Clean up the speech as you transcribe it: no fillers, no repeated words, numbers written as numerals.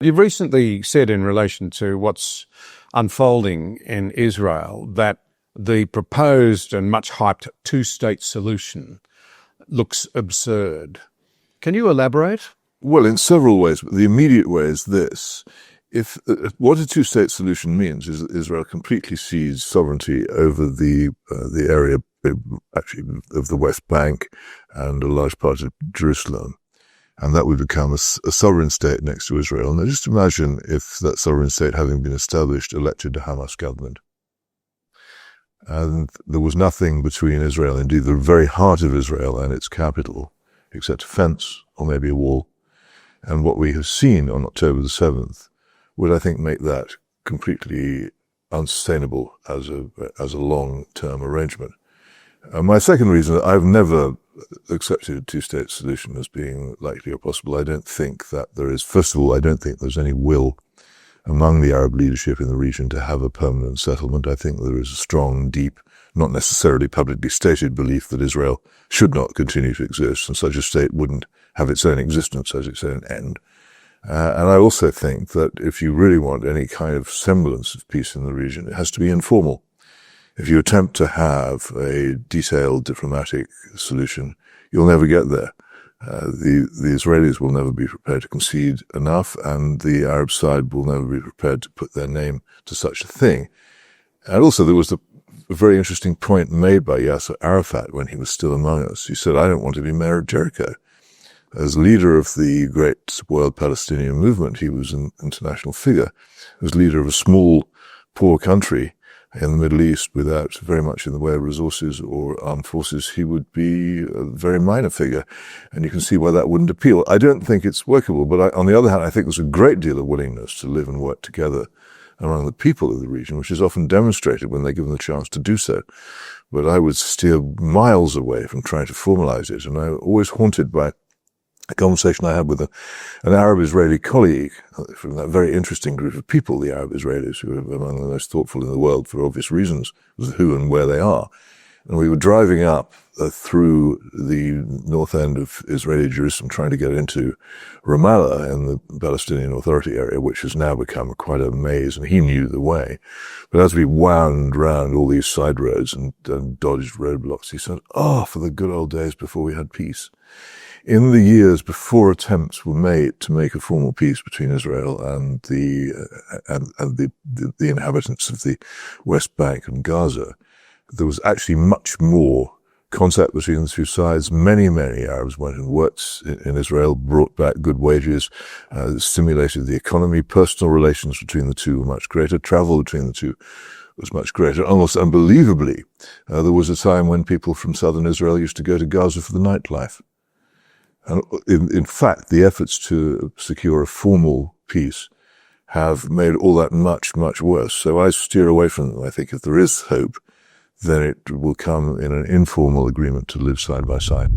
You've recently said in relation to what's unfolding in Israel that the proposed and much hyped two-state solution looks absurd. Can you elaborate? Well, in several ways, but the immediate way is this. What a two-state solution means is that Israel completely cedes sovereignty over the area, actually, of the West Bank and a large part of Jerusalem. And that would become a sovereign state next to Israel. Now, just imagine if that sovereign state, having been established, elected a Hamas government. And there was nothing between Israel, indeed the very heart of Israel and its capital, except a fence or maybe a wall. And what we have seen on October the 7th would, I think, make that completely unsustainable as a long-term arrangement. My second reason, I've never accepted a two-state solution as being likely or possible. I don't think that there is, first of all, I don't think there's any will among the Arab leadership in the region to have a permanent settlement. I think there is a strong, deep, not necessarily publicly stated belief that Israel should not continue to exist, and such a state wouldn't have its own existence as its own end. And I also think that if you really want any kind of semblance of peace in the region, it has to be informal. If you attempt to have a detailed diplomatic solution, you'll never get there. The Israelis will never be prepared to concede enough, and the Arab side will never be prepared to put their name to such a thing. And also there was a very interesting point made by Yasser Arafat when he was still among us. He said, I don't want to be mayor of Jericho. As leader of the great world Palestinian movement, he was an international figure. As leader of a small, poor country in the Middle East without very much in the way of resources or armed forces, he would be a very minor figure. And you can see why that wouldn't appeal. I don't think it's workable, but on the other hand, I think there's a great deal of willingness to live and work together among the people of the region, which is often demonstrated when they're given the chance to do so. But I would steer miles away from trying to formalize it. And I'm always haunted by a conversation I had with an Arab-Israeli colleague from that very interesting group of people, the Arab Israelis, who are among the most thoughtful in the world for obvious reasons, with who and where they are. And we were driving up through the north end of Israeli Jerusalem, trying to get into Ramallah in the Palestinian Authority area, which has now become quite a maze, and he knew the way. But as we wound round all these side roads and dodged roadblocks, he said, for the good old days before we had peace. In the years before attempts were made to make a formal peace between Israel and the inhabitants of the West Bank and Gaza, there was actually much more contact between the two sides. Many, many Arabs went and worked in Israel, brought back good wages, stimulated the economy. Personal relations between the two were much greater. Travel between the two was much greater. Almost unbelievably, there was a time when people from southern Israel used to go to Gaza for the nightlife. And in fact, the efforts to secure a formal peace have made all that much, much worse. So I steer away from them. I think if there is hope, then it will come in an informal agreement to live side by side.